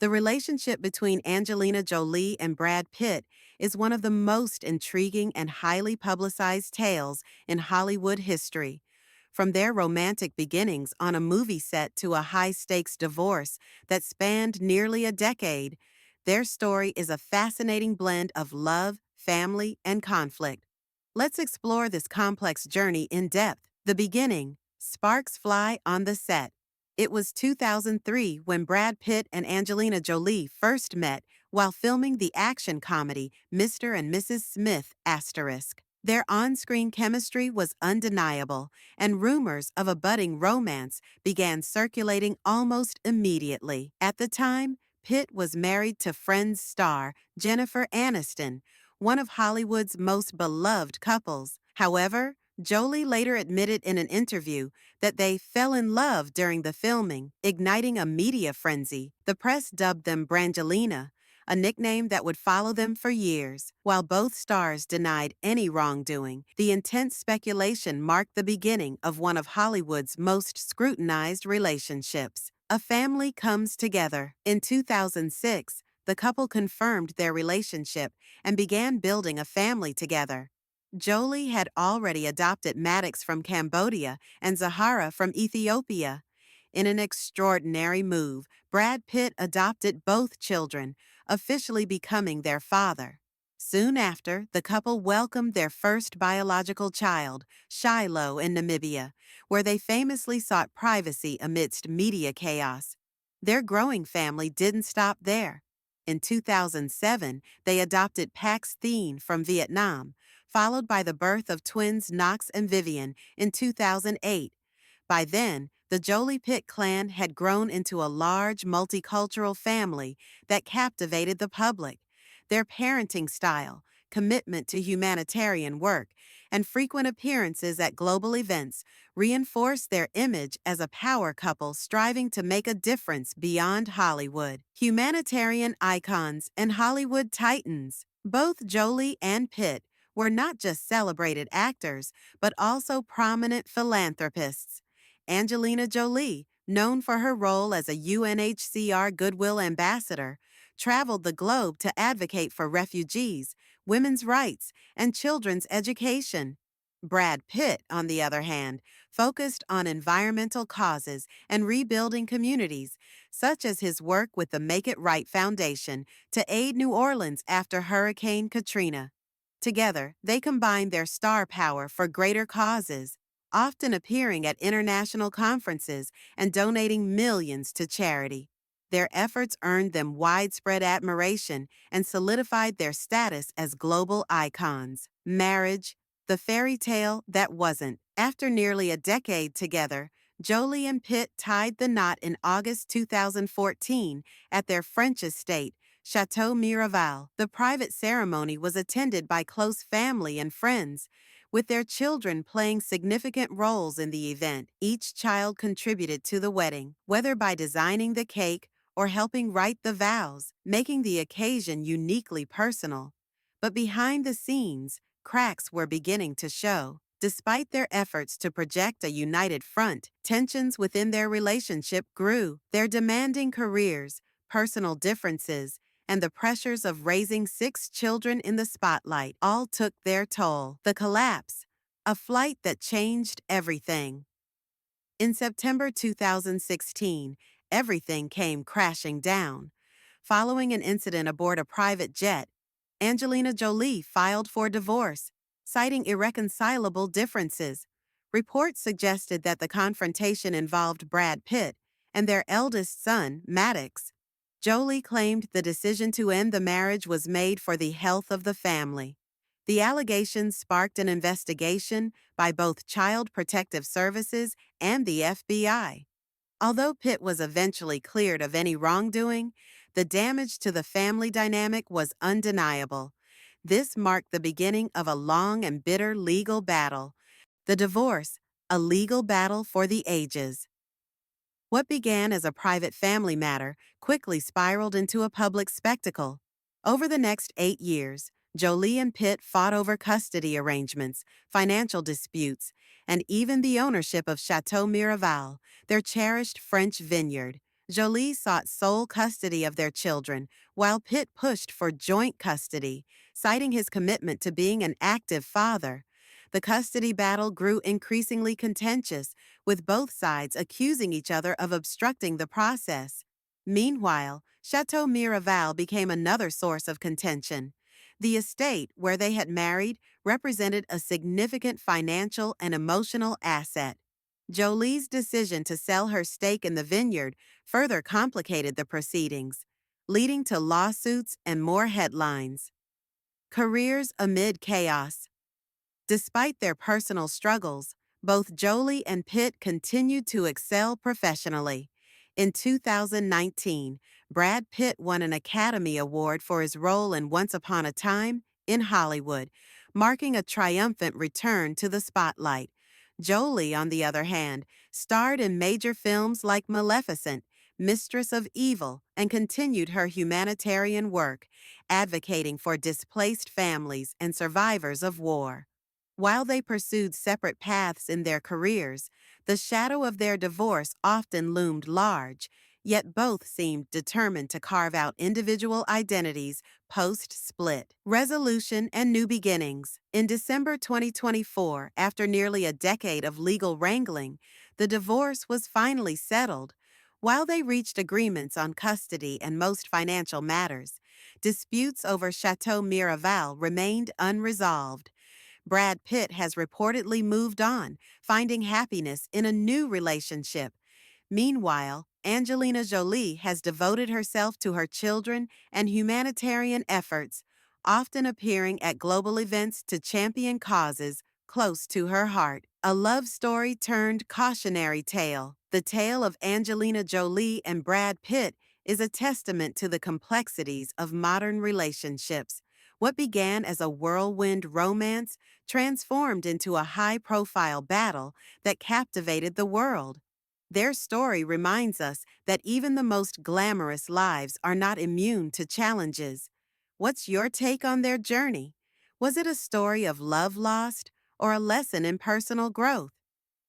The relationship between Angelina Jolie and Brad Pitt is one of the most intriguing and highly publicized tales in Hollywood history. From their romantic beginnings on a movie set to a high stakes divorce that spanned nearly a decade, their story is a fascinating blend of love, family, and conflict. Let's explore this complex journey in depth. The beginning. Sparks fly on the set. It was 2003 when Brad Pitt and Angelina Jolie first met while filming the action comedy Mr. and Mrs. Smith*. Their on-screen chemistry was undeniable, and rumors of a budding romance began circulating almost immediately. At the time, Pitt was married to Friends star Jennifer Aniston, one of Hollywood's most beloved couples. However, Jolie later admitted in an interview that they fell in love during the filming, igniting a media frenzy. The press dubbed them Brangelina, a nickname that would follow them for years. While both stars denied any wrongdoing, the intense speculation marked the beginning of one of Hollywood's most scrutinized relationships. A family comes together. In 2006, the couple confirmed their relationship and began building a family together. Jolie had already adopted Maddox from Cambodia and Zahara from Ethiopia. In an extraordinary move, Brad Pitt adopted both children, officially becoming their father. Soon after, the couple welcomed their first biological child, Shiloh, in Namibia, where they famously sought privacy amidst media chaos. Their growing family didn't stop there. In 2007, they adopted Pax Thien from Vietnam, followed by the birth of twins Knox and Vivian in 2008. By then, the Jolie Pitt clan had grown into a large multicultural family that captivated the public. Their parenting style, commitment to humanitarian work, and frequent appearances at global events reinforced their image as a power couple striving to make a difference beyond Hollywood. Humanitarian icons and Hollywood titans. Both Jolie and Pitt were not just celebrated actors, but also prominent philanthropists. Angelina Jolie, known for her role as a UNHCR Goodwill Ambassador, traveled the globe to advocate for refugees, women's rights, and children's education. Brad Pitt, on the other hand, focused on environmental causes and rebuilding communities, such as his work with the Make It Right Foundation to aid New Orleans after Hurricane Katrina. Together, they combined their star power for greater causes, often appearing at international conferences and donating millions to charity. Their efforts earned them widespread admiration and solidified their status as global icons. Marriage, the fairy tale that wasn't. After nearly a decade together, Jolie and Pitt tied the knot in August 2014 at their French estate, Chateau Miraval. The private ceremony was attended by close family and friends, with their children playing significant roles in the event. Each child contributed to the wedding, whether by designing the cake or helping write the vows, making the occasion uniquely personal. But behind the scenes, cracks were beginning to show. Despite their efforts to project a united front, tensions within their relationship grew. Their demanding careers, personal differences, and the pressures of raising 6 children in the spotlight all took their toll. The collapse, a flight that changed everything. In September 2016, everything came crashing down. Following an incident aboard a private jet, Angelina Jolie filed for divorce, citing irreconcilable differences. Reports suggested that the confrontation involved Brad Pitt and their eldest son, Maddox. Jolie claimed the decision to end the marriage was made for the health of the family. The allegations sparked an investigation by both Child Protective Services and the FBI. Although Pitt was eventually cleared of any wrongdoing, the damage to the family dynamic was undeniable. This marked the beginning of a long and bitter legal battle. The divorce, a legal battle for the ages. What began as a private family matter quickly spiraled into a public spectacle. Over the next 8 years, Jolie and Pitt fought over custody arrangements, financial disputes, and even the ownership of Chateau Miraval, their cherished French vineyard. Jolie sought sole custody of their children, while Pitt pushed for joint custody, citing his commitment to being an active father. The custody battle grew increasingly contentious, with both sides accusing each other of obstructing the process. Meanwhile, Chateau Miraval became another source of contention. The estate where they had married represented a significant financial and emotional asset. Jolie's decision to sell her stake in the vineyard further complicated the proceedings, leading to lawsuits and more headlines. Careers amid chaos. Despite their personal struggles, both Jolie and Pitt continued to excel professionally. In 2019, Brad Pitt won an Academy Award for his role in Once Upon a Time in Hollywood, marking a triumphant return to the spotlight. Jolie, on the other hand, starred in major films like Maleficent, Mistress of Evil, and continued her humanitarian work, advocating for displaced families and survivors of war. While they pursued separate paths in their careers, the shadow of their divorce often loomed large, yet both seemed determined to carve out individual identities post-split. Resolution and new beginnings. In December 2024, after nearly a decade of legal wrangling, the divorce was finally settled. While they reached agreements on custody and most financial matters, disputes over Chateau Miraval remained unresolved. Brad Pitt has reportedly moved on, finding happiness in a new relationship. Meanwhile, Angelina Jolie has devoted herself to her children and humanitarian efforts, often appearing at global events to champion causes close to her heart. A love story turned cautionary tale. The tale of Angelina Jolie and Brad Pitt is a testament to the complexities of modern relationships. What began as a whirlwind romance transformed into a high-profile battle that captivated the world. Their story reminds us that even the most glamorous lives are not immune to challenges. What's your take on their journey? Was it a story of love lost or a lesson in personal growth?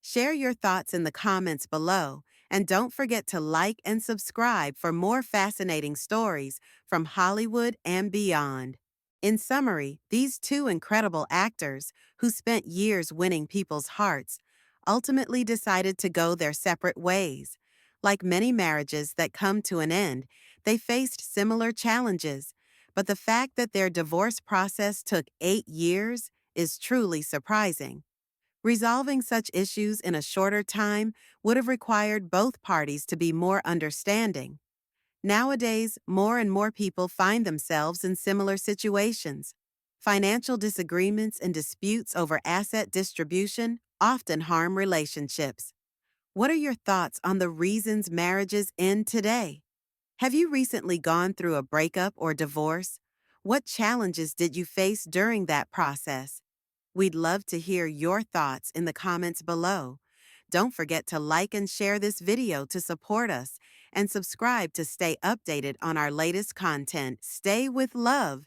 Share your thoughts in the comments below, and don't forget to like and subscribe for more fascinating stories from Hollywood and beyond. In summary, these two incredible actors, who spent years winning people's hearts, ultimately decided to go their separate ways. Like many marriages that come to an end, they faced similar challenges, but the fact that their divorce process took 8 years is truly surprising. Resolving such issues in a shorter time would have required both parties to be more understanding. Nowadays, more and more people find themselves in similar situations. Financial disagreements and disputes over asset distribution often harm relationships. What are your thoughts on the reasons marriages end today? Have you recently gone through a breakup or divorce? What challenges did you face during that process? We'd love to hear your thoughts in the comments below. Don't forget to like and share this video to support us, and subscribe to stay updated on our latest content. Stay with love.